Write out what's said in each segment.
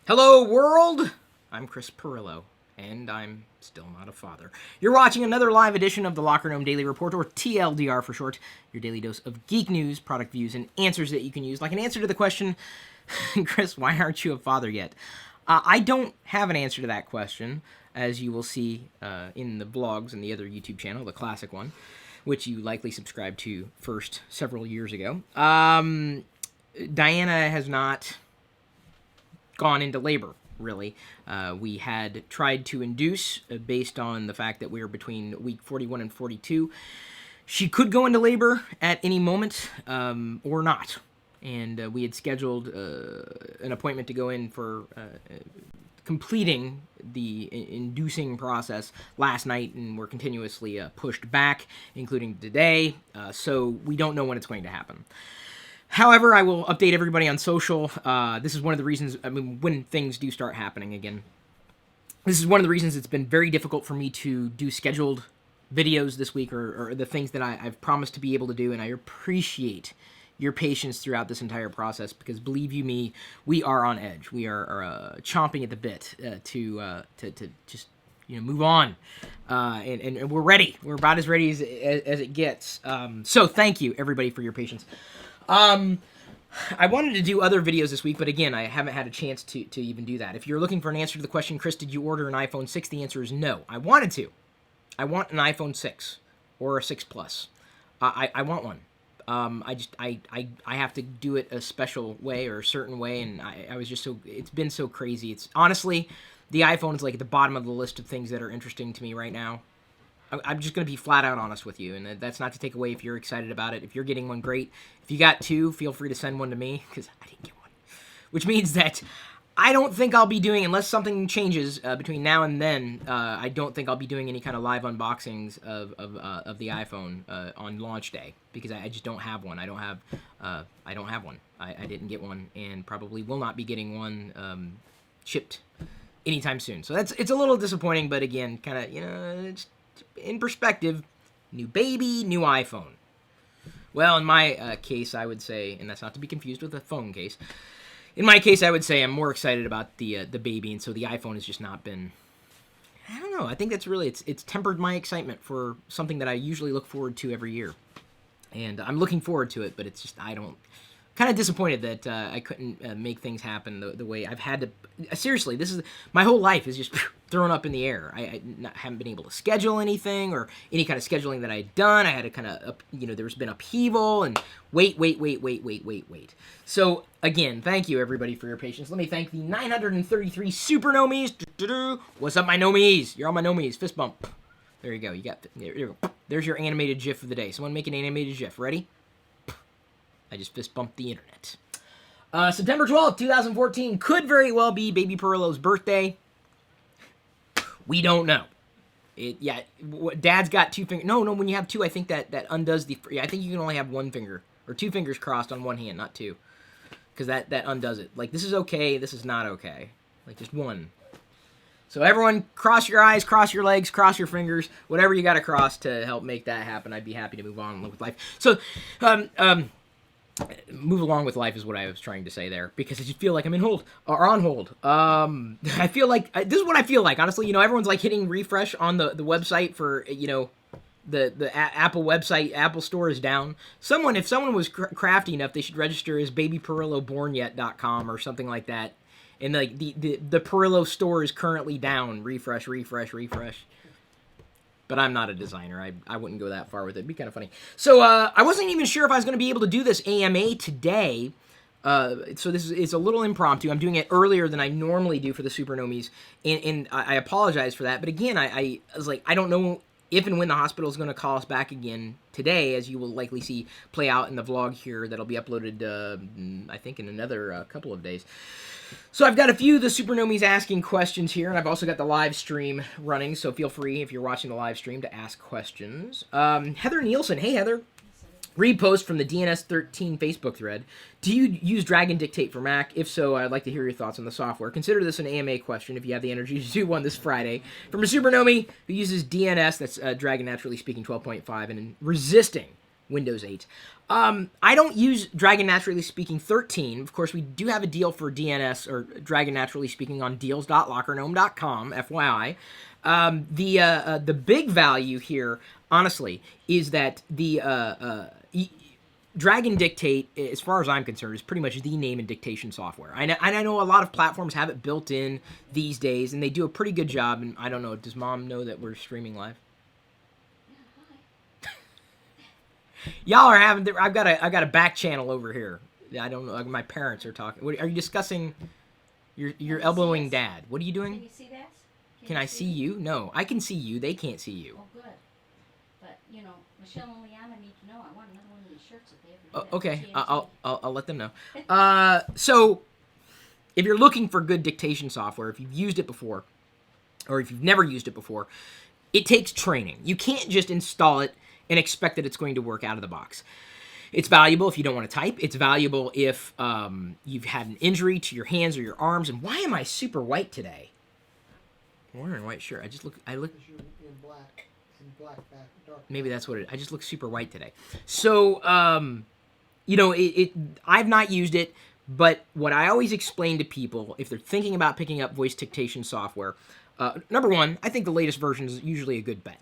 Hello, world! I'm Chris Pirillo, and I'm still not a father. You're watching another live edition of the LockerGnome Daily Report, or TLDR for short, your daily dose of geek news, product views, and answers that you can use. Like an answer to the question, Chris, why aren't you a father yet? I don't have an answer to that question, as you will see in the blogs and the other YouTube channel, the classic one, which you likely subscribed to first several years ago. Diana has not gone into labor, really. We had tried to induce, based on the fact that we were between week 41 and 42. She could go into labor at any moment, or not. And we had scheduled an appointment to go in for completing the inducing process last night, and we're continuously pushed back, including today. So we don't know when it's going to happen. However, I will update everybody on social. This is one of the reasons, when things do start happening again, this is one of the reasons it's been very difficult for me to do scheduled videos this week, or the things that I've promised to be able to do, and I appreciate your patience throughout this entire process, because believe you me, we are on edge. We are chomping at the bit to just move on, and we're ready. We're about as ready as it gets. So thank you, everybody, for your patience. I wanted to do other videos this week, but again, I haven't had a chance to even do that. If you're looking for an answer to the question, Chris, did you order an iPhone 6? The answer is no. I wanted to. I want an iPhone 6 or a 6 Plus. I want one. I have to do it a special way or a certain way, and I was just it's been so crazy. It's honestly, the iPhone is like at the bottom of the list of things that are interesting to me right now. I'm just going to be flat out honest with you, and that's not to take away if you're excited about it. If you're getting one, great. If you got two, feel free to send one to me, because I didn't get one. Which means that I don't think I'll be doing, unless something changes between now and then, I don't think I'll be doing any kind of live unboxings of the iPhone on launch day, because I just don't have one. I don't have one. I didn't get one, and probably will not be getting one shipped anytime soon. So it's a little disappointing, but again, kind of, it's in perspective, new baby, new iPhone. Well, in my case, I would say, and that's not to be confused with a phone case, in my case, I would say I'm more excited about the baby, and so the iPhone has just not been, I don't know, I think that's really, it's tempered my excitement for something that I usually look forward to every year. And I'm looking forward to it, but it's just, kind of disappointed that I couldn't make things happen the way I've had to. Seriously, this is, my whole life is just thrown up in the air. I haven't been able to schedule anything, or any kind of scheduling that I had done. I had to kind of, there's been upheaval, and wait. So, again, thank you, everybody, for your patience. Let me thank the 933 super nomies. What's up, my nomies? You're all my nomies. Fist bump. There you go. There you go. There's your animated GIF of the day. Someone make an animated GIF. Ready? I just fist bumped the internet. September 12th, 2014 could very well be Baby Pirillo's birthday. We don't know. Dad's got two fingers. No, when you have two, I think that undoes the. I think you can only have one finger, or two fingers crossed on one hand, not two, because that undoes it. Like, this is okay, this is not okay. Like, just one. So everyone, cross your eyes, cross your legs, cross your fingers, whatever you got to cross to help make that happen. I'd be happy to move on and live with life. So, move along with life is what I was trying to say there, because I just feel like I'm on hold. I feel like, this is what I feel like, honestly. Everyone's like hitting refresh on the website for, the Apple website. Apple store is down. If someone was crafty enough, they should register as babypirillobornyet.com or something like that. And like the Pirillo store is currently down. Refresh. But I'm not a designer. I wouldn't go that far with it. It'd be kind of funny. So I wasn't even sure if I was going to be able to do this AMA today. So this is a little impromptu. I'm doing it earlier than I normally do for the Super Nomies. And I apologize for that. But again, I was like, I don't know if and when the hospital is going to call us back again today, as you will likely see play out in the vlog here that'll be uploaded, I think, in another couple of days. So I've got a few of the Super Nomies asking questions here, and I've also got the live stream running, so feel free, if you're watching the live stream, to ask questions. Heather Nielsen. Hey, Heather. Repost from the DNS13 Facebook thread. Do you use Dragon Dictate for Mac? If so, I'd like to hear your thoughts on the software. Consider this an AMA question if you have the energy to do one this Friday. From a Super Nomie who uses DNS, that's Dragon Naturally Speaking 12.5, and resisting Windows 8. I don't use Dragon Naturally Speaking 13. Of course, we do have a deal for DNS or Dragon Naturally Speaking on deals.lockergnome.com, FYI. The big value here, honestly, is that the Dragon Dictate, as far as I'm concerned, is pretty much the name in dictation software. I know a lot of platforms have it built in these days, and they do a pretty good job. And I don't know, does Mom know that we're streaming live? Y'all are having. I've got a back channel over here. I don't know. Like my parents are talking. What, are you discussing? You're elbowing Dad. What are you doing? Can you see that? Can I see you? No, I can see you. They can't see you. Oh, good. But you know, Michelle and Leanna need to know. I want another one of these shirts that they ever did. Okay, I'll let them know. So, if you're looking for good dictation software, if you've used it before, or if you've never used it before, it takes training. You can't just install it and expect that it's going to work out of the box. It's valuable if you don't want to type. It's valuable if you've had an injury to your hands or your arms. And why am I super white today? I'm wearing a white shirt. I look. You're in black back, dark. Maybe that's what it is. I just look super white today. So, I've not used it, but what I always explain to people, if they're thinking about picking up voice dictation software, number one, I think the latest version is usually a good bet.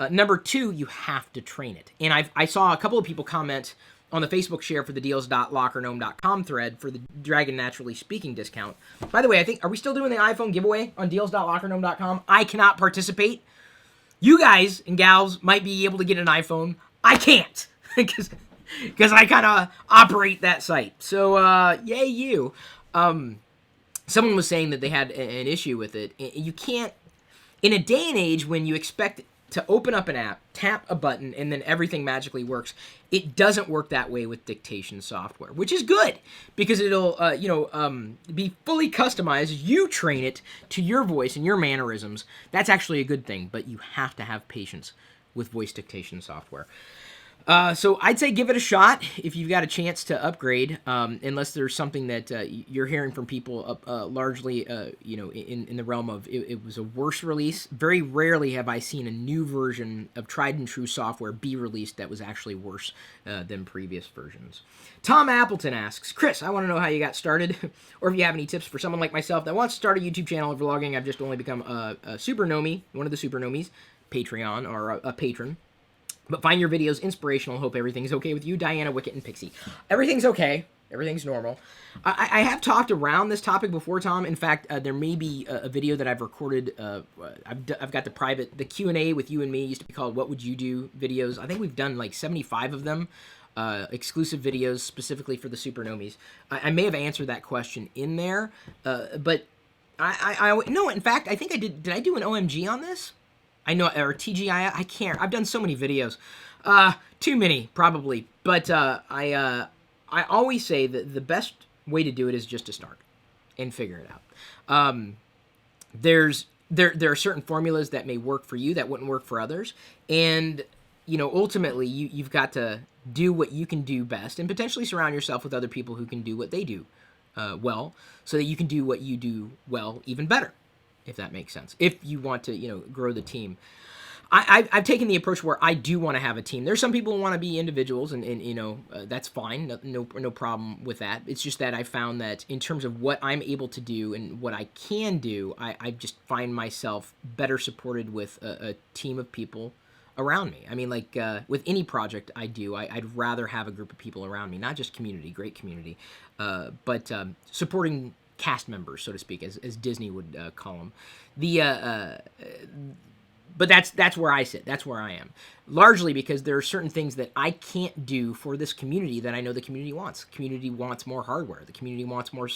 Number two, you have to train it. And I saw a couple of people comment on the Facebook share for the deals.lockergnome.com thread for the Dragon Naturally Speaking discount. By the way, are we still doing the iPhone giveaway on deals.lockergnome.com? I cannot participate. You guys and gals might be able to get an iPhone. I can't because I kind of operate that site. So, yay you. Someone was saying that they had an issue with it. You can't, in a day and age when you expect to open up an app, tap a button, and then everything magically works, it doesn't work that way with dictation software, which is good because it'll, be fully customized. You train it to your voice and your mannerisms. That's actually a good thing, but you have to have patience with voice dictation software. So I'd say give it a shot if you've got a chance to upgrade, unless there's something that you're hearing from people largely, in the realm of it was a worse release. Very rarely have I seen a new version of tried and true software be released that was actually worse than previous versions. Tom Appleton asks, Chris, I want to know how you got started, or if you have any tips for someone like myself that wants to start a YouTube channel of vlogging. I've just only become a super nomie, one of the super nomies, Patreon, or a patron. But find your videos inspirational. Hope everything's okay with you, Diana, Wicket, and Pixie. Everything's okay. Everything's normal. I have talked around this topic before, Tom. In fact, there may be a video that I've recorded. I've got the Q&A with you and me. It used to be called What Would You Do videos. I think we've done like 75 of them. Exclusive videos specifically for the Super Nomies. I may have answered that question in there. But no, in fact, I think I did. Did I do an OMG on this? I know, or TGI, I can't. I've done so many videos. Too many, probably. But I always say that the best way to do it is just to start and figure it out. There are certain formulas that may work for you that wouldn't work for others. And, ultimately, you've got to do what you can do best and potentially surround yourself with other people who can do what they do well, so that you can do what you do well even better. If that makes sense. If you want to, grow the team. I've taken the approach where I do want to have a team. There's some people who want to be individuals, and that's fine. No problem with that. It's just that I found that in terms of what I'm able to do and what I can do, I just find myself better supported with a team of people around me. I mean, like with any project I do, I'd rather have a group of people around me, not just community, great community, but supporting cast members, so to speak, as Disney would call them. But that's where I sit. That's where I am. Largely because there are certain things that I can't do for this community that I know the community wants. The community wants more hardware. The community wants more,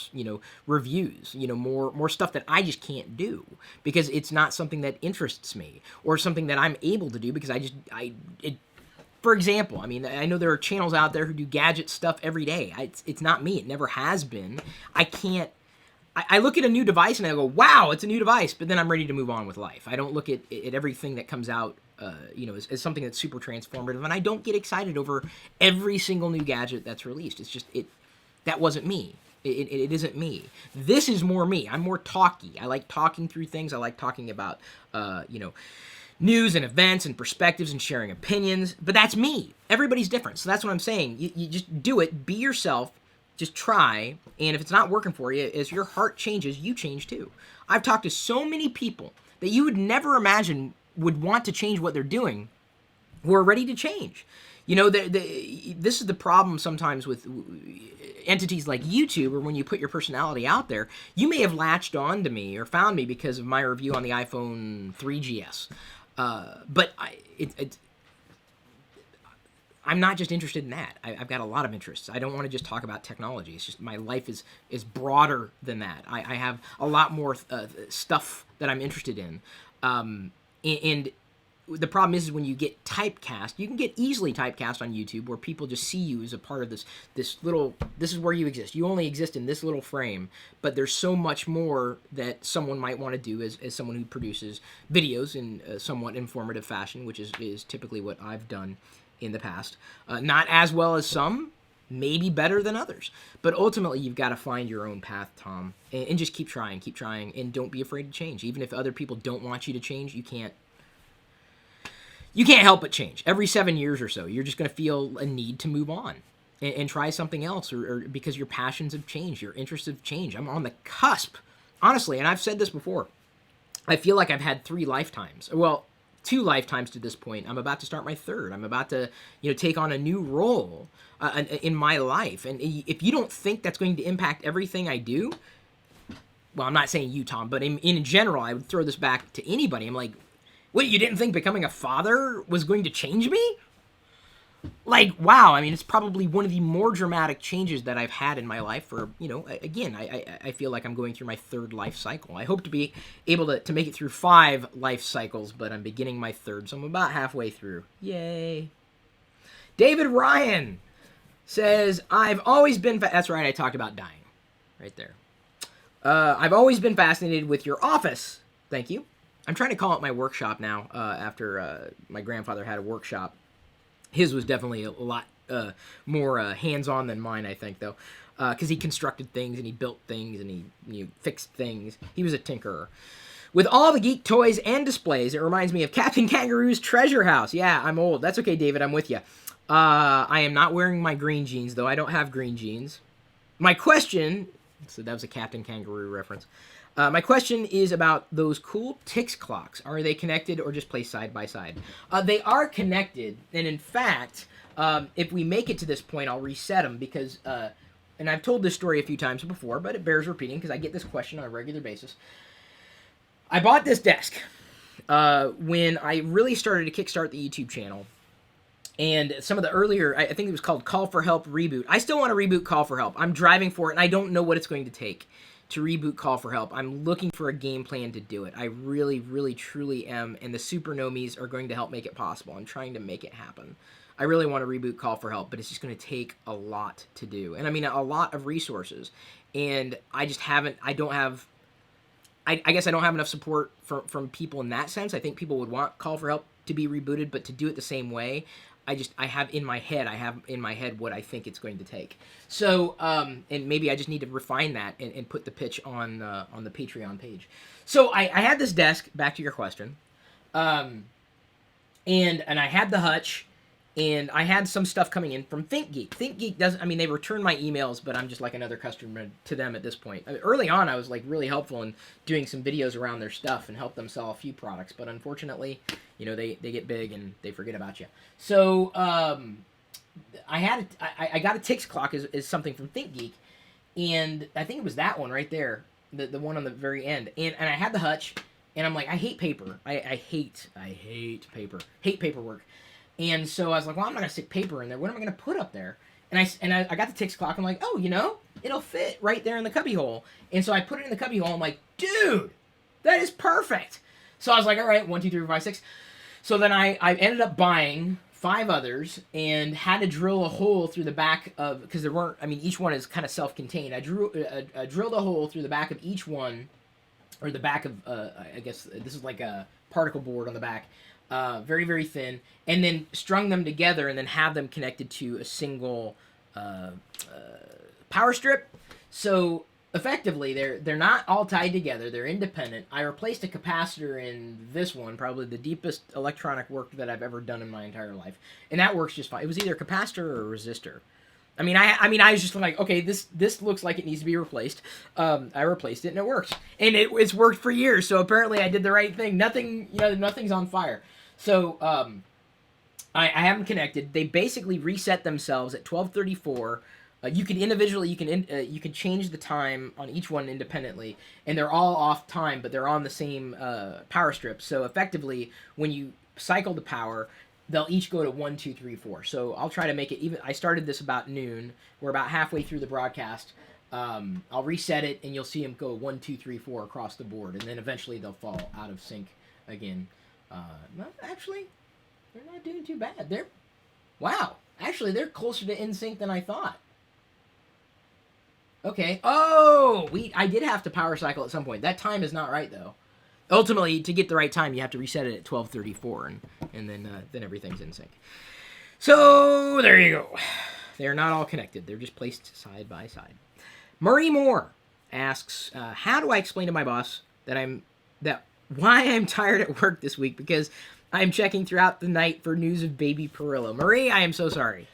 reviews. More stuff that I just can't do because it's not something that interests me or something that I'm able to do because for example, I mean, I know there are channels out there who do gadget stuff every day. It's not me. It never has been. I can't. I look at a new device and I go, wow, it's a new device, but then I'm ready to move on with life. I don't look at everything that comes out, as something that's super transformative, and I don't get excited over every single new gadget that's released. It's just, that wasn't me. It isn't me. This is more me. I'm more talky. I like talking through things. I like talking about, news and events and perspectives and sharing opinions. But that's me. Everybody's different. So that's what I'm saying. You just do it. Be yourself. Just try. And if it's not working for you, as your heart changes, you change too. I've talked to so many people that you would never imagine would want to change what they're doing who are ready to change. You know, this is the problem sometimes with entities like YouTube, or when you put your personality out there. You may have latched on to me or found me because of my review on the iPhone 3GS. But I'm not just interested in that. I've got a lot of interests. I don't want to just talk about technology. It's just my life is broader than that. I have a lot more stuff that I'm interested in. And the problem is when you get typecast, you can get easily typecast on YouTube, where people just see you as a part of this little, this is where you exist. You only exist in this little frame, but there's so much more that someone might want to do as someone who produces videos in a somewhat informative fashion, which is typically what I've done in the past. Not as well as some, maybe better than others. But ultimately, you've got to find your own path, Tom, and just keep trying, and don't be afraid to change. Even if other people don't want you to change, you can't help but change. Every 7 years or so, you're just going to feel a need to move on and try something else, or because your passions have changed, your interests have changed. I'm on the cusp, honestly, and I've said this before. I feel like I've had 3 lifetimes. Well, 2 lifetimes to this point. I'm about to start my 3rd. I'm about to, take on a new role in my life. And if you don't think that's going to impact everything I do, well, I'm not saying you, Tom, but in general, I would throw this back to anybody. I'm like, what, you didn't think becoming a father was going to change me? Like, wow. I mean, it's probably one of the more dramatic changes that I've had in my life for, again, I feel like I'm going through my 3rd life cycle. I hope to be able to make it through 5 life cycles, but I'm beginning my 3rd, so I'm about halfway through. Yay. David Ryan says, I've always been, that's right, I talked about dying. Right there. I've always been fascinated with your office. Thank you. I'm trying to call it my workshop now, after my grandfather had a workshop. His was definitely a lot more hands-on than mine, I think, though, because he constructed things, and he built things, and he fixed things. He was a tinkerer. With all the geek toys and displays, it reminds me of Captain Kangaroo's treasure house. Yeah, I'm old. That's okay, David. I'm with you. I am not wearing my green jeans, though. I don't have green jeans. My question... So that was a Captain Kangaroo reference. My question is about those cool Tix clocks. Are they connected or just placed side by side? They are connected, and in fact, if we make it to this point, I'll reset them because, and I've told this story a few times before, but it bears repeating because I get this question on a regular basis. I bought this desk when I really started to kickstart the YouTube channel. And some of the earlier, I think it was called Call for Help Reboot. I still want to reboot Call for Help. I'm driving for it, and I don't know what it's going to take to reboot Call for Help. I'm looking for a game plan to do it. I really, really, truly am, and the Super Nomies are going to help make it possible. I'm trying to make it happen. I really want to reboot Call for Help, but it's just going to take a lot to do. And I mean, a lot of resources. And I just haven't, I guess I don't have enough support from people in that sense. I think people would want Call for Help to be rebooted, but to do it the same way, I have in my head what I think it's going to take. So, and maybe I just need to refine that and put the pitch on the Patreon page. So I had this desk, back to your question, and I had the hutch, and I had some stuff coming in from ThinkGeek. ThinkGeek doesn't, I mean, they return my emails, but I'm just like another customer to them at this point. I mean, early on, I was like really helpful in doing some videos around their stuff and help them sell a few products, but unfortunately, they get big and they forget about you. So I got a Tix clock as something from ThinkGeek, and I think it was that one right there, the one on the very end. And I had the hutch, and I'm like, I hate paper. I hate paper. Hate paperwork. And so I was like, well, I'm not going to stick paper in there. What am I going to put up there? And I got the Tix clock. I'm like, oh, it'll fit right there in the cubby hole. And so I put it in the cubby hole. I'm like, dude, that is perfect. So I was like, all right, 1, 2, 3, 4, 5, 6. So then I ended up buying 5 others and had to drill a hole through the back of, because there weren't, I mean, each one is kind of self-contained. I drilled a hole through the back of each one, or the back of, I guess this is like a particle board on the back. Very, very thin, and then strung them together and then have them connected to a single power strip. So effectively, they're not all tied together. They're independent. I replaced a capacitor in this one, probably the deepest electronic work that I've ever done in my entire life, and that works just fine. It was either a capacitor or a resistor. I was just like, okay, this looks like it needs to be replaced. I replaced it and it worked, and it's worked for years. So apparently, I did the right thing. Nothing's on fire. So I have them connected. They basically reset themselves at 12:34. You can individually, you can change the time on each one independently, and they're all off time, but they're on the same power strip. So effectively, when you cycle the power, they'll each go to 1, 2, 3, 4. So I'll try to make it even. I started this about noon. We're about halfway through the broadcast. I'll reset it, and you'll see them go 1, 2, 3, 4 across the board, and then eventually they'll fall out of sync again. Actually, they're not doing too bad. Actually, they're closer to in sync than I thought. Okay. Oh, I did have to power cycle at some point. That time is not right though. Ultimately, to get the right time, you have to reset it at 12:34, and then everything's in sync. So there you go. They're not all connected. They're just placed side by side. Murray Moore asks, "How do I explain to my boss why I'm tired at work this week because I'm checking throughout the night for news of baby Pirillo?" Marie, I am so sorry.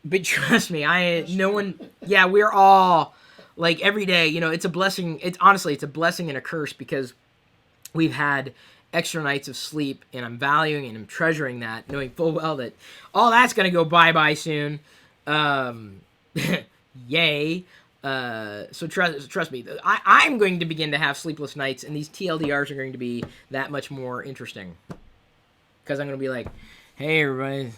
But trust me, we're all, like, every day, it's a blessing. It's a blessing and a curse because we've had extra nights of sleep, and I'm valuing and I'm treasuring that, knowing full well that all that's going to go bye-bye soon. Yay. So trust me, I'm going to begin to have sleepless nights, and these TLDRs are going to be that much more interesting. Because I'm going to be like, hey, everybody.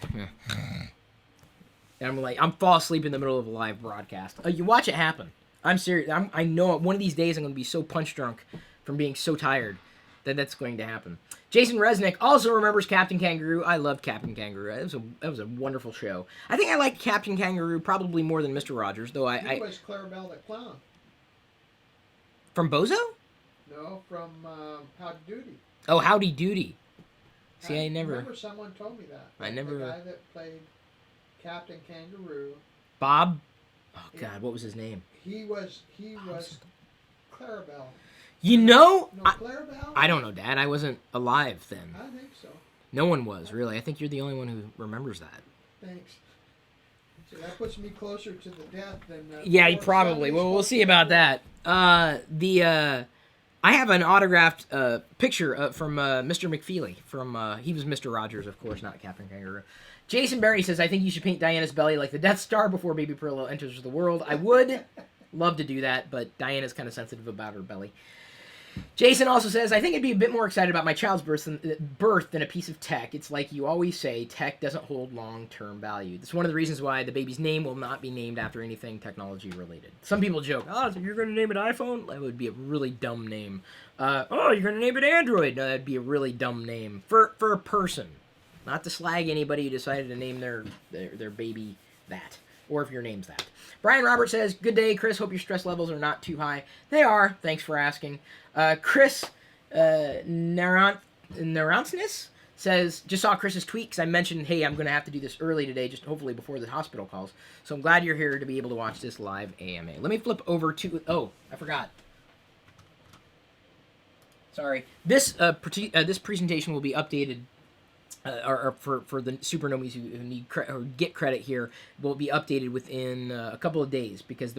And I'm fall asleep in the middle of a live broadcast. You watch it happen. I'm serious. I know one of these days I'm going to be so punch drunk from being so tired that that's going to happen. Jason Resnick also remembers Captain Kangaroo. I loved Captain Kangaroo. That was a wonderful show. I think I liked Captain Kangaroo probably more than Mr. Rogers, though He was Clarabelle the Clown. From Bozo? No, from Howdy Doody. Oh, Howdy Doody. See, I never... remember someone told me that. I never... The guy that played Captain Kangaroo. Bob? Oh, God, what was his name? He was Clarabelle. No, Clarabelle? I don't know, Dad. I wasn't alive then. I think so. No one was, really. I think you're the only one who remembers that. Thanks. So that puts me closer to the death than... yeah, probably. Well, we'll see about that. I have an autographed picture from Mr. McFeely. He was Mr. Rogers, of course, not Captain Kangaroo. Jason Berry says, I think you should paint Diana's belly like the Death Star before baby Pirillo enters the world. I would love to do that, but Diana's kind of sensitive about her belly. Jason also says, I think I'd be a bit more excited about my child's birth than a piece of tech. It's like you always say, tech doesn't hold long-term value. That's one of the reasons why the baby's name will not be named after anything technology-related. Some people joke, oh, so you're going to name it iPhone? That would be a really dumb name. You're going to name it Android? No, that'd be a really dumb name. For a person. Not to slag anybody who decided to name their baby that. Or if your name's that. Brian Roberts says, good day, Chris. Hope your stress levels are not too high. They are. Thanks for asking. Chris Nerantsness says, just saw Chris's tweet because I mentioned, hey, I'm going to have to do this early today, just hopefully before the hospital calls. So I'm glad you're here to be able to watch this live AMA. Let me flip over to... Oh, I forgot. Sorry. This presentation will be updated... or for the supernomies who need or get credit here, will be updated within a couple of days because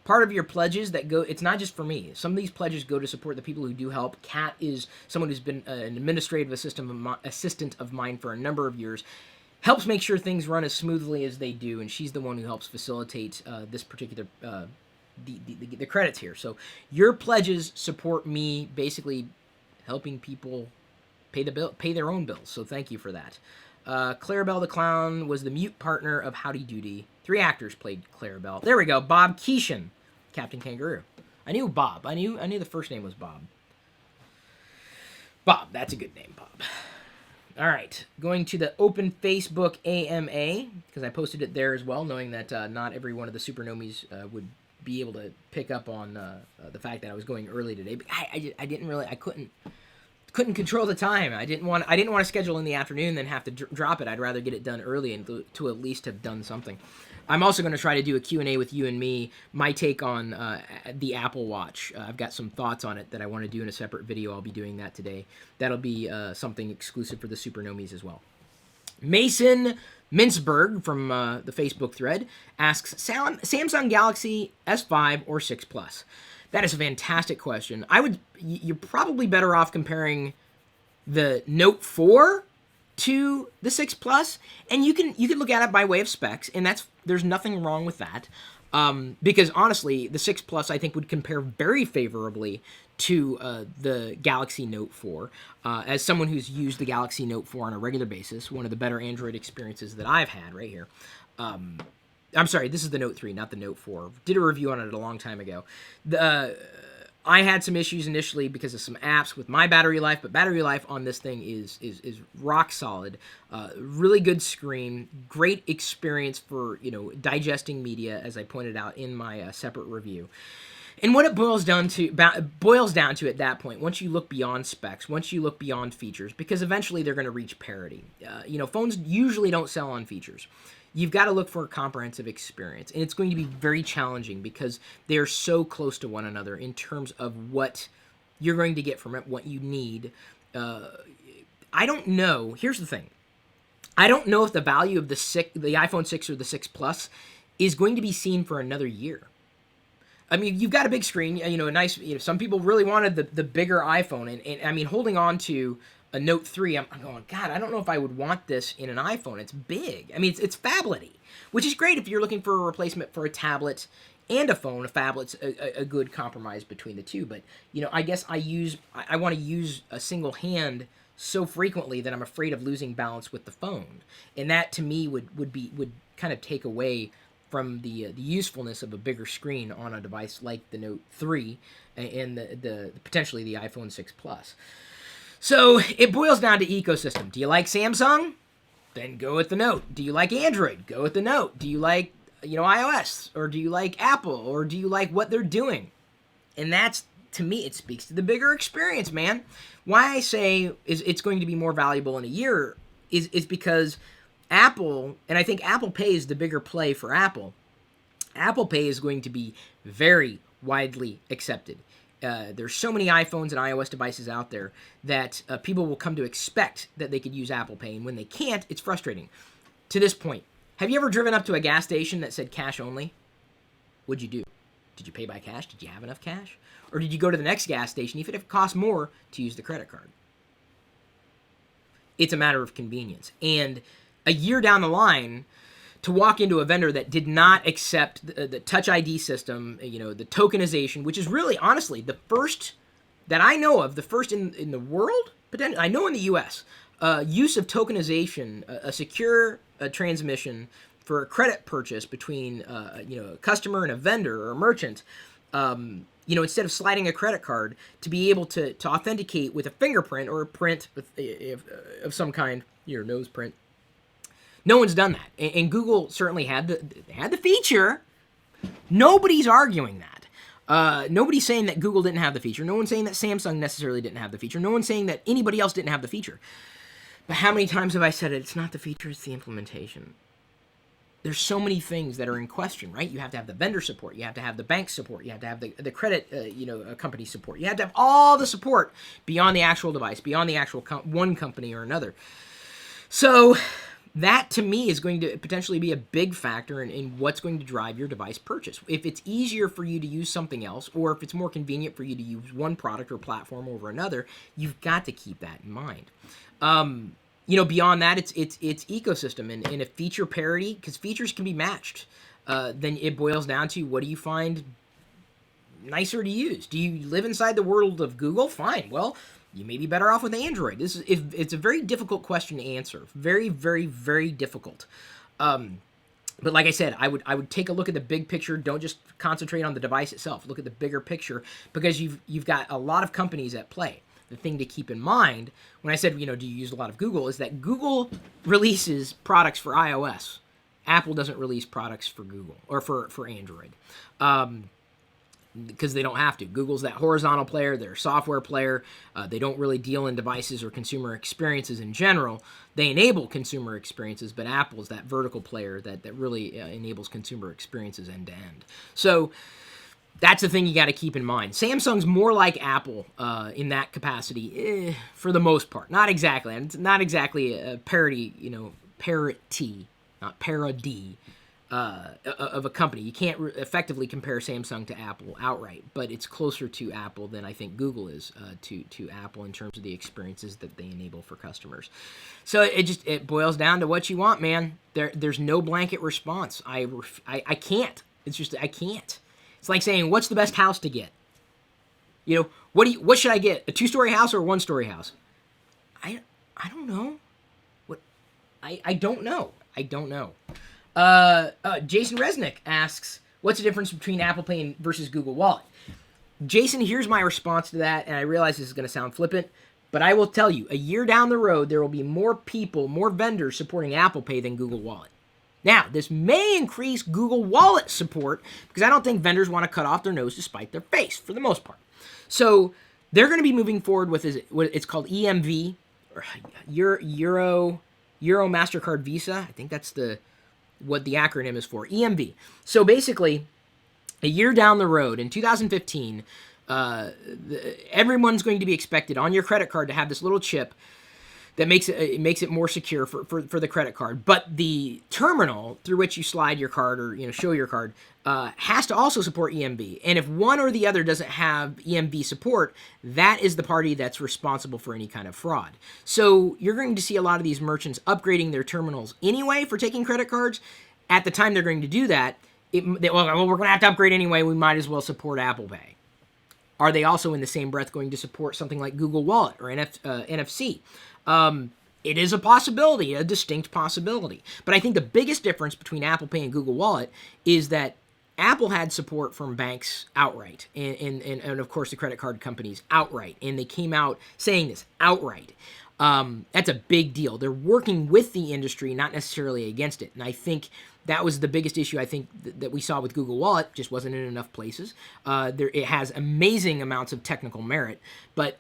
part of your pledges that go, it's not just for me. Some of these pledges go to support the people who do help. Kat is someone who's been an administrative assistant of mine for a number of years, helps make sure things run as smoothly as they do, and she's the one who helps facilitate this particular the credits here. So your pledges support me basically helping people pay their own bills, so thank you for that. Clarabelle the Clown was the mute partner of Howdy Doody. 3 actors played Clarabelle. There we go. Bob Keeshan, Captain Kangaroo. I knew Bob. I knew the first name was Bob. Bob, that's a good name, Bob. All right, going to the open Facebook AMA, because I posted it there as well, knowing that not every one of the supernomies would be able to pick up on the fact that I was going early today. But I couldn't couldn't control the time. I didn't want to schedule in the afternoon, then have to drop it. I'd rather get it done early and to at least have done something. I'm also going to try to do a Q&A with you and me, my take on the Apple Watch. I've got some thoughts on it that I want to do in a separate video. I'll be doing that today. That'll be something exclusive for the Super Nomies as well. Mason Mintzberg from the Facebook thread asks, Samsung Galaxy S5 or 6 Plus? That is a fantastic question. You're probably better off comparing the Note 4 to the 6 Plus, and you can look at it by way of specs, and there's nothing wrong with that, because honestly, the 6 Plus I think would compare very favorably to the Galaxy Note 4. As someone who's used the Galaxy Note 4 on a regular basis, one of the better Android experiences that I've had right here. I'm sorry, this is the Note 3, not the Note 4. Did a review on it a long time ago. I had some issues initially because of some apps with my battery life, but battery life on this thing is rock solid. Really good screen, great experience for digesting media, as I pointed out in my separate review. And what it boils down to at that point, once you look beyond specs, once you look beyond features, because eventually they're going to reach parity. Phones usually don't sell on features. You've got to look for a comprehensive experience, and it's going to be very challenging because they're so close to one another in terms of what you're going to get from it, what you need. I don't know. Here's the thing. I don't know if the value of the iPhone 6 or the 6 Plus is going to be seen for another year. I mean, you've got a big screen, a nice, some people really wanted the bigger iPhone, and I mean, holding on to a Note 3, I'm going, God, I don't know if I would want this in an iPhone. It's big. I mean, it's phablety, which is great if you're looking for a replacement for a tablet and a phone. A phablet's a good compromise between the two. But, I guess I want to use a single hand so frequently that I'm afraid of losing balance with the phone. And that, to me, would kind of take away from the usefulness of a bigger screen on a device like the Note 3 and the potentially the iPhone 6 Plus. So it boils down to ecosystem. Do you like Samsung? Then go with the Note. Do you like Android? Go with the Note. Do you like, iOS? Or do you like Apple? Or do you like what they're doing? And that's, to me, it speaks to the bigger experience, man. Why I say it's going to be more valuable in a year is because Apple, and I think Apple Pay is the bigger play for Apple. Apple Pay is going to be very widely accepted. There's so many iPhones and iOS devices out there that people will come to expect that they could use Apple Pay, and when they can't, it's frustrating. To this point, have you ever driven up to a gas station that said cash only? What'd you do? Did you pay by cash? Did you have enough cash? Or did you go to the next gas station, even if it costs more, to use the credit card? It's a matter of convenience. And a year down the line, to walk into a vendor that did not accept the Touch ID system, the tokenization, which is really, honestly, the first that I know of, the first in the world, potentially, I know in the U.S., use of tokenization, a secure transmission for a credit purchase between, a customer and a vendor or a merchant, instead of sliding a credit card, to be able to authenticate with a fingerprint or a print of some kind, your nose print. No one's done that, and Google certainly had the feature. Nobody's arguing that. Nobody's saying that Google didn't have the feature. No one's saying that Samsung necessarily didn't have the feature. No one's saying that anybody else didn't have the feature. But how many times have I said it? It's not the feature, it's the implementation. There's so many things that are in question, right? You have to have the vendor support. You have to have the bank support. You have to have the credit, company support. You have to have all the support beyond the actual device, beyond the actual one company or another. So that, to me, is going to potentially be a big factor in what's going to drive your device purchase. If it's easier for you to use something else, or if it's more convenient for you to use one product or platform over another, you've got to keep that in mind. Beyond that, it's ecosystem and a feature parity, because features can be matched. Then it boils down to, what do you find nicer to use? Do you live inside the world of Google? Fine. Well, you may be better off with Android. It's a very difficult question to answer. Very, very, very difficult. But like I said, I would take a look at the big picture. Don't just concentrate on the device itself. Look at the bigger picture, because you've got a lot of companies at play. The thing to keep in mind when I said, do you use a lot of Google, is that Google releases products for iOS. Apple doesn't release products for Google or for Android. because they don't have to. Google's that horizontal player, they're a software player. They don't really deal in devices or consumer experiences in general. They enable consumer experiences, but Apple is that vertical player that really enables consumer experiences end to end. So that's the thing you got to keep in mind. Samsung's more like Apple in that capacity, for the most part. Not exactly. It's not exactly a parity, not parody of a company. You can't effectively compare Samsung to Apple outright, but it's closer to Apple than I think Google is to Apple in terms of the experiences that they enable for customers. So it boils down to what you want, man. There's no blanket response. I can't. It's just I can't. It's like saying, what's the best house to get? What should I get? A 2-story house or a 1-story house? I don't know. I don't know. I don't know. Jason Resnick asks, what's the difference between Apple Pay versus Google Wallet? Jason, here's my response to that, and I realize this is going to sound flippant, but I will tell you, a year down the road, there will be more people, more vendors supporting Apple Pay than Google Wallet. Now, this may increase Google Wallet support because I don't think vendors want to cut off their nose to spite their face, for the most part. So they're going to be moving forward with what it's called EMV, or Euro MasterCard Visa. I think that's what the acronym is for, EMV. So basically, a year down the road, in 2015, everyone's going to be expected on your credit card to have this little chip that makes it more secure for the credit card. But the terminal through which you slide your card or show your card has to also support EMV. And if one or the other doesn't have EMV support, that is the party that's responsible for any kind of fraud. So you're going to see a lot of these merchants upgrading their terminals anyway for taking credit cards. At the time they're going to do that, we're going to have to upgrade anyway. We might as well support Apple Pay. Are they also in the same breath going to support something like Google Wallet or NFC? It is a possibility, a distinct possibility. But I think the biggest difference between Apple Pay and Google Wallet is that Apple had support from banks outright, and of course the credit card companies outright, and they came out saying this outright. That's a big deal. They're working with the industry, not necessarily against it. And I think that was the biggest issue I think that we saw with Google Wallet. Just wasn't in enough places. It has amazing amounts of technical merit, but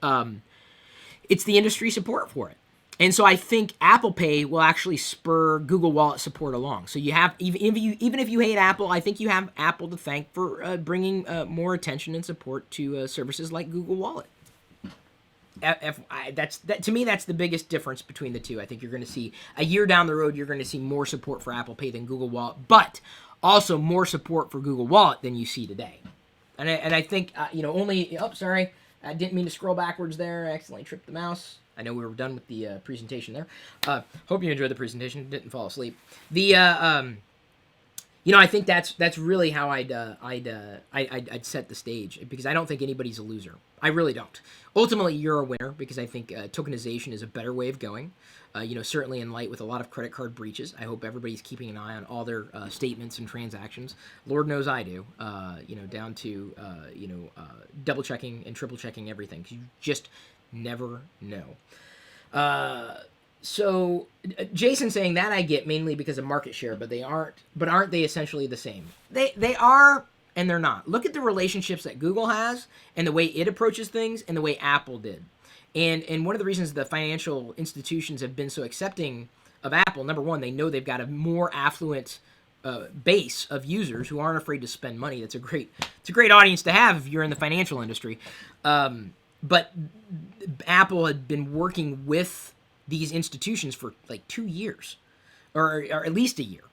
it's the industry support for it. And so I think Apple Pay will actually spur Google Wallet support along. So you have, even if you hate Apple, I think you have Apple to thank for bringing more attention and support to services like Google Wallet. To me, that's the biggest difference between the two. I think you're going to see, a year down the road, you're going to see more support for Apple Pay than Google Wallet, but also more support for Google Wallet than you see today. And I think, sorry, I didn't mean to scroll backwards there. I accidentally tripped the mouse. I know we were done with the presentation there. Hope you enjoyed the presentation. Didn't fall asleep. I think that's really how I'd set the stage, because I don't think anybody's a loser. I really don't. Ultimately, you're a winner, because I think tokenization is a better way of going. Certainly in light with a lot of credit card breaches. I hope everybody's keeping an eye on all their statements and transactions. Lord knows I do. Down to double checking and triple checking everything, because you just never know. So Jason saying that I get mainly because of market share, but aren't they essentially the same? They are, and they're not. Look at the relationships that Google has and the way it approaches things and the way Apple did. And one of the reasons the financial institutions have been so accepting of Apple, number one, they know they've got a more affluent base of users who aren't afraid to spend money. It's a great audience to have if you're in the financial industry. But Apple had been working with these institutions for like 2 years, or at least a year,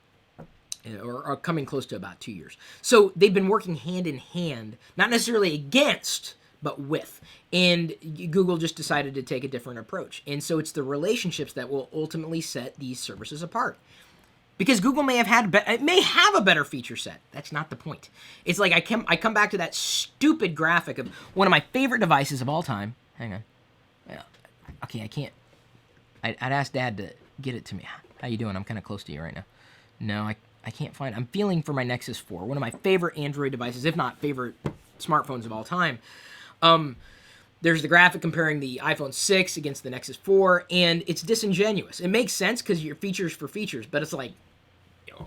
or coming close to about 2 years. So they've been working hand in hand, not necessarily against, but with. And Google just decided to take a different approach. And so it's the relationships that will ultimately set these services apart. Because Google may have a better feature set. That's not the point. It's like I come back to that stupid graphic of one of my favorite devices of all time. Hang on. Okay, I can't. I'd ask Dad to get it to me. How you doing? I'm kind of close to you right now. No, I can't find. I'm feeling for my Nexus 4, one of my favorite Android devices, if not favorite smartphones of all time. There's the graphic comparing the iPhone 6 against the Nexus 4, and it's disingenuous. It makes sense because you're features for features, but it's like,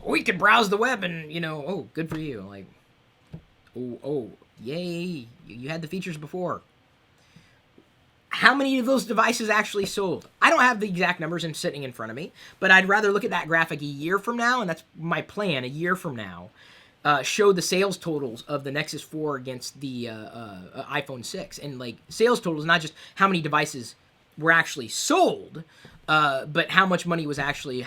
we could browse the web and, oh, good for you. Like, Oh, yay! You had the features before. How many of those devices actually sold? I don't have the exact numbers sitting in front of me, but I'd rather look at that graphic a year from now, and that's my plan. A year from now, show the sales totals of the Nexus 4 against the iPhone 6, and like sales totals, not just how many devices were actually sold, but how much revenue was actually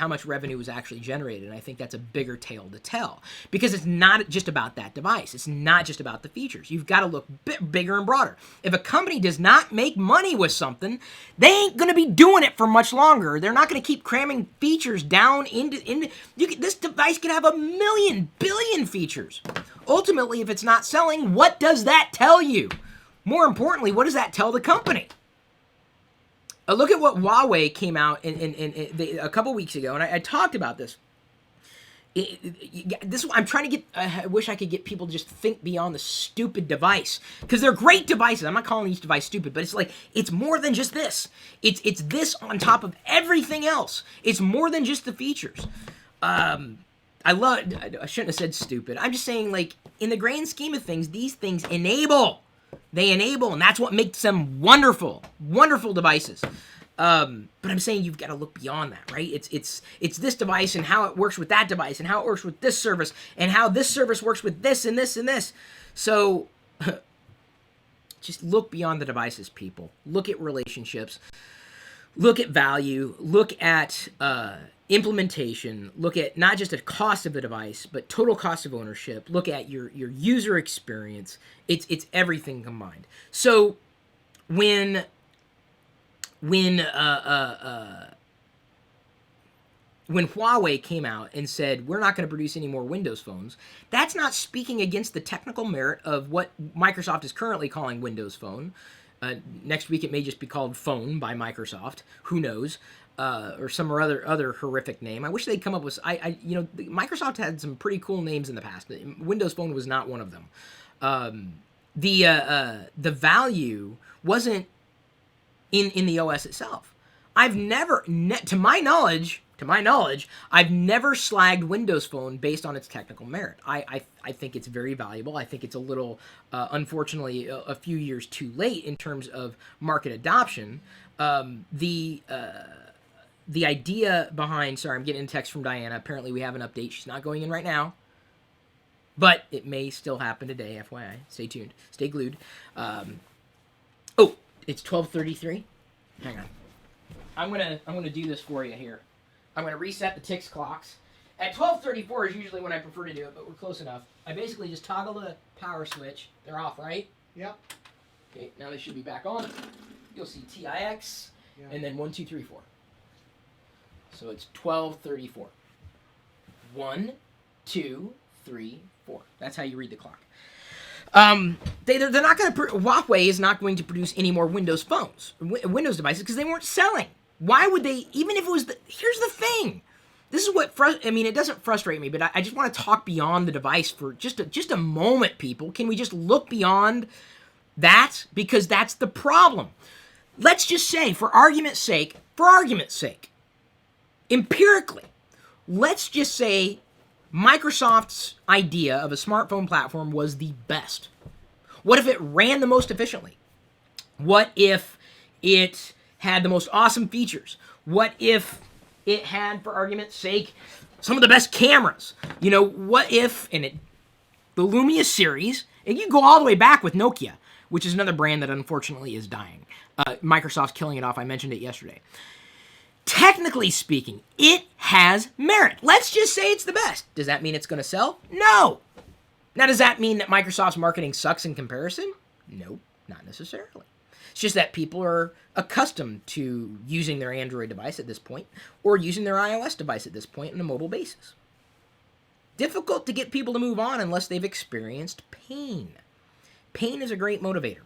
generated. And I think that's a bigger tale to tell, because it's not just about that device. It's not just about the features. You've got to look bigger and broader. If a company does not make money with something, they ain't going to be doing it for much longer. They're not going to keep cramming features down into this device can have 1 billion features. Ultimately, if it's not selling, what does that tell you? More importantly, what does that tell the company? Look at what Huawei came out a couple weeks ago, and I talked about this. I'm trying to get. I wish I could get people to just think beyond the stupid device, because they're great devices. I'm not calling each device stupid, but it's like it's more than just this. It's this on top of everything else. It's more than just the features. I shouldn't have said stupid. I'm just saying, like, in the grand scheme of things, these things enable. They enable, and that's what makes them wonderful, wonderful devices. But I'm saying you've got to look beyond that, right? It's this device and how it works with that device and how it works with this service and how this service works with this and this and this. So just look beyond the devices, people. Look at relationships. Look at value. Look at implementation. Look at not just the cost of the device, but total cost of ownership. Look at your user experience. It's everything combined. So when Huawei came out and said, we're not going to produce any more Windows phones, that's not speaking against the technical merit of what Microsoft is currently calling Windows Phone. Next week it may just be called Phone by Microsoft. Who knows? Or some other horrific name. I wish they'd come up with. Microsoft had some pretty cool names in the past. Windows Phone was not one of them. The value wasn't in the OS itself. I've never, to my knowledge, I've never slagged Windows Phone based on its technical merit. I think it's very valuable. I think it's a little, unfortunately, a few years too late in terms of market adoption. The idea behind, sorry, I'm getting a text from Diana. Apparently we have an update. She's not going in right now, but it may still happen today, FYI. Stay tuned. Stay glued. It's 12:33. Hang on. I'm gonna do this for you here. I'm gonna reset the ticks clocks. At 12:34 is usually when I prefer to do it, but we're close enough. I basically just toggle the power switch. They're off, right? Yep. Okay, now they should be back on. You'll see TIX, and then 1, 2, 3, 4. So it's 12:34. 1, 2, 3, 4. That's how you read the clock. They're not going to. Huawei is not going to produce any more Windows phones, Windows devices, because they weren't selling. Why would they? Even if it was here's the thing. This is what it doesn't frustrate me, but I just want to talk beyond the device for just a moment, people. Can we just look beyond that? Because that's the problem. Let's just say, for argument's sake, empirically, let's just say Microsoft's idea of a smartphone platform was the best. What if it ran the most efficiently? What if it had the most awesome features? What if it had, for argument's sake, some of the best cameras? What if, the Lumia series, and you can go all the way back with Nokia, which is another brand that unfortunately is dying. Microsoft's killing it off. I mentioned it yesterday. Technically speaking, it has merit. Let's just say it's the best. Does that mean it's going to sell? No. Now, does that mean that Microsoft's marketing sucks in comparison? No, not necessarily. It's just that people are accustomed to using their Android device at this point, or using their iOS device at this point on a mobile basis. Difficult to get people to move on unless they've experienced pain. Pain is a great motivator.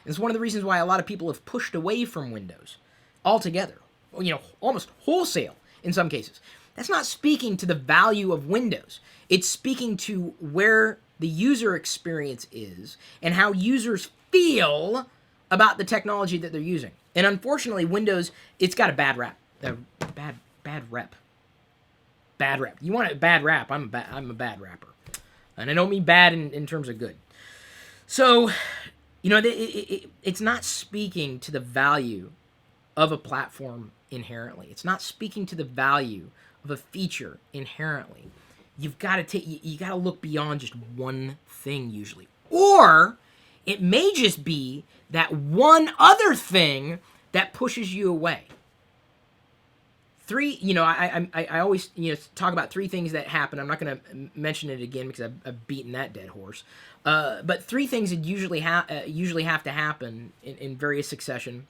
And it's one of the reasons why a lot of people have pushed away from Windows altogether. Almost wholesale in some cases. That's not speaking to the value of Windows. It's speaking to where the user experience is and how users feel about the technology that they're using. And unfortunately, Windows, it's got a bad rap. Bad rep. You want a bad rap? I'm a bad rapper. And I don't mean bad in terms of good. So, it's not speaking to the value of a platform inherently. It's not speaking to the value of a feature inherently. You've got to you got to look beyond just one thing usually. Or it may just be that one other thing that pushes you away. I always talk about three things that happen. I'm not going to mention it again because I've beaten that dead horse. But three things that usually have to happen in various succession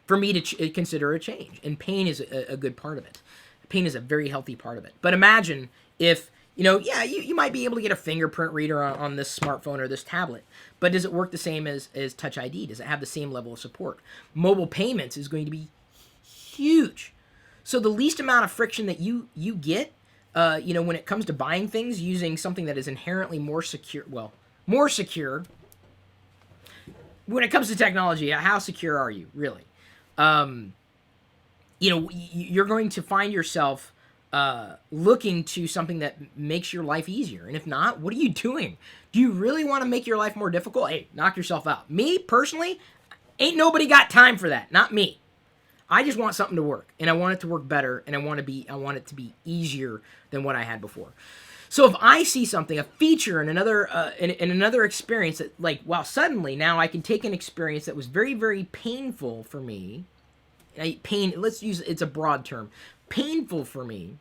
for me to consider a change. And pain is a good part of it. Pain is a very healthy part of it. But imagine if, you might be able to get a fingerprint reader on this smartphone or this tablet, but does it work the same as Touch ID? Does it have the same level of support? Mobile payments is going to be huge. So the least amount of friction that you get, when it comes to buying things using something that is inherently more secure, when it comes to technology, how secure are you, really? You're going to find yourself looking to something that makes your life easier. And if not, what are you doing? Do you really want to make your life more difficult? Hey, knock yourself out. Me, personally, ain't nobody got time for that. Not me. I just want something to work, and I want it to work better, and I want it to be easier than what I had before. So if I see something, a feature in another experience that suddenly now I can take an experience that was very, very painful for me. Let's use it's a broad term, painful for me,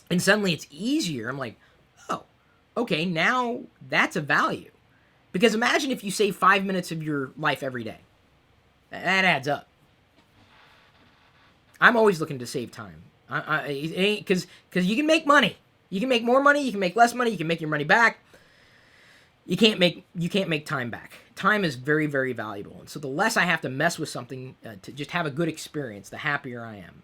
and suddenly it's easier. I'm like, oh, okay, now that's a value. Because imagine if you save 5 minutes of your life every day. That adds up. I'm always looking to save time. Because you can make money. You can make more money. You can make less money. You can make your money back. You can't make time back. Time is very, very valuable. And so the less I have to mess with something to just have a good experience, the happier I am.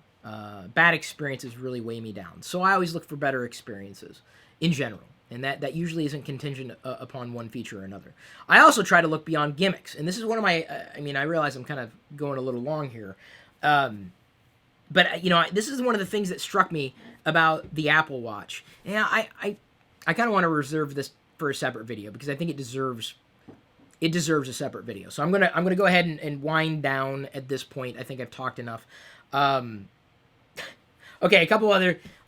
Bad experiences really weigh me down. So I always look for better experiences in general. And that usually isn't contingent upon one feature or another. I also try to look beyond gimmicks. And this is one of my, I realize I'm kind of going a little long here. But this is one of the things that struck me about the Apple Watch. And I kind of want to reserve this for a separate video because I think it deserves a separate video. So I'm gonna go ahead and wind down at this point. I think I've talked enough. Okay,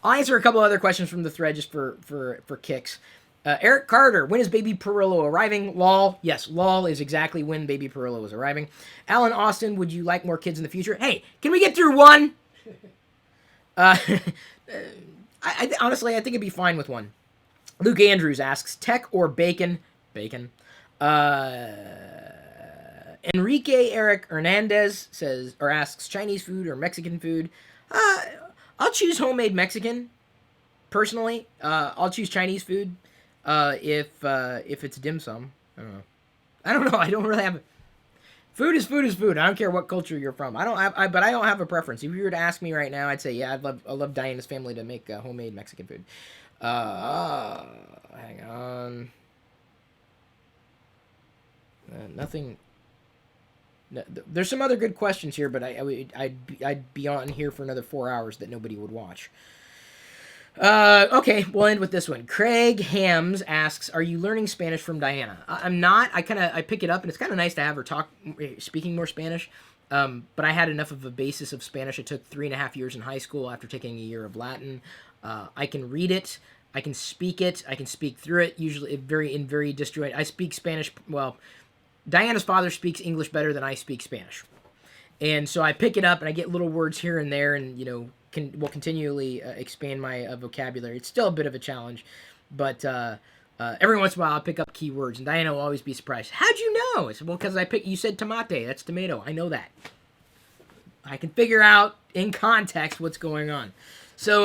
I'll answer a couple other questions from the thread just for kicks. Eric Carter, when is baby Pirillo arriving? Lol. Yes, lol is exactly when baby Pirillo is arriving. Alan Austin, would you like more kids in the future? Hey, can we get through one? Honestly, I think it'd be fine with one. Luke Andrews asks, tech or bacon? Bacon. Enrique Eric Hernandez asks, Chinese food or Mexican food? I'll choose homemade Mexican. Personally, I'll choose Chinese food if it's dim sum. I don't know. I don't really have. Food is food. I don't care what culture you're from. But I don't have a preference. If you were to ask me right now, I'd say yeah. I love Diana's family to make homemade Mexican food. Hang on. Nothing. No, there's some other good questions here, but I'd be on here for another 4 hours that nobody would watch. Okay, we'll end with this one. Craig Hams asks, are you learning Spanish from Diana? I'm not. I pick it up, and it's kind of nice to have her speaking more Spanish. But I had enough of a basis of Spanish. It took 3.5 years in high school after taking a year of Latin. I can read it. I can speak it. I can speak through it, usually in very disjointed. I speak Spanish. Well, Diana's father speaks English better than I speak Spanish. And so I pick it up, and I get little words here and there, and, will continually expand my vocabulary. It's still a bit of a challenge, but every once in a while I'll pick up keywords, and Diana will always be surprised. How'd you know? I said, well, because you said tomate. That's tomato. I know that. I can figure out in context what's going on. So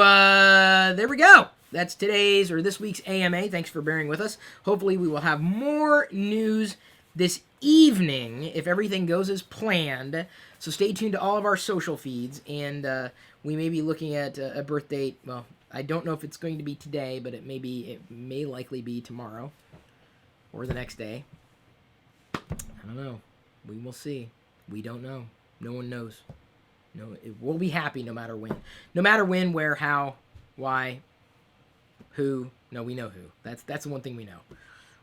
there we go. That's this week's AMA. Thanks for bearing with us. Hopefully we will have more news this evening if everything goes as planned. So stay tuned to all of our social feeds, and we may be looking at a birth date. Well, I don't know if it's going to be today, but it may likely be tomorrow or the next day. I don't know. We will see. We don't know. No one knows. No, we'll be happy no matter when. No matter when, where, how, why. Who? No, we know who. That's the one thing we know.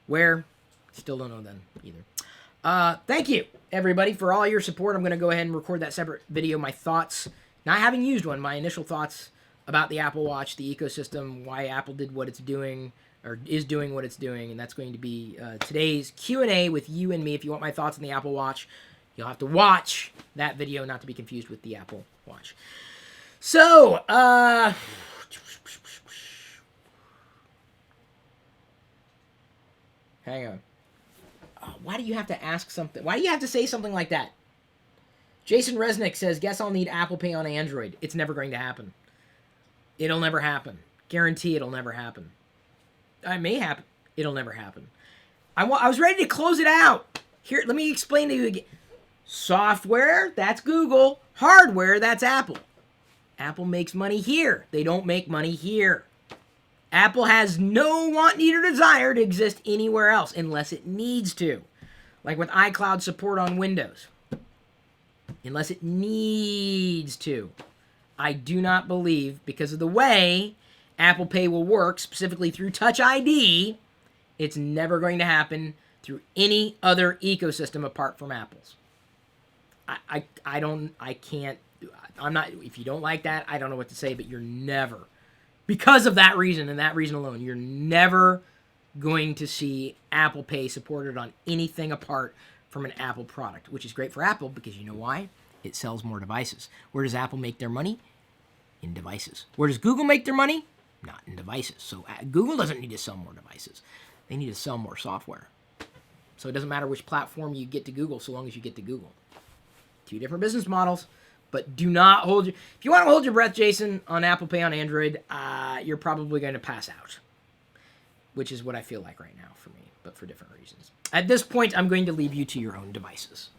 Where? Still don't know then either. Thank you, everybody, for all your support. I'm going to go ahead and record that separate video. My thoughts, not having used one, my initial thoughts about the Apple Watch, the ecosystem, why Apple did what it's doing, or is doing what it's doing, and that's going to be today's Q&A with you and me. If you want my thoughts on the Apple Watch, you'll have to watch that video, not to be confused with the Apple Watch. So, hang on. Why do you have to ask something? Why do you have to say something like that? Jason Resnick says, guess I'll need Apple Pay on Android. It's never going to happen. It'll never happen. Guarantee it'll never happen. It may happen. It'll never happen. I was ready to close it out. Here, let me explain to you again. Software, that's Google. Hardware, that's Apple. Apple makes money here. They don't make money here. Apple has no want, need, or desire to exist anywhere else unless it needs to. Like with iCloud support on Windows. Unless it needs to. I do not believe, because of the way Apple Pay will work, specifically through Touch ID, it's never going to happen through any other ecosystem apart from Apple's. If you don't like that, I don't know what to say, but you're never, because of that reason and that reason alone, you're never going to see Apple Pay supported on anything apart from an Apple product, which is great for Apple because you know why? It sells more devices. Where does Apple make their money? In devices. Where does Google make their money? Not in devices. So Google doesn't need to sell more devices. They need to sell more software. So it doesn't matter which platform you get to Google so long as you get to Google. Two different business models, but do not hold your... If you want to hold your breath, Jason, on Apple Pay on Android, you're probably going to pass out, which is what I feel like right now for me, but for different reasons. At this point, I'm going to leave you to your own devices.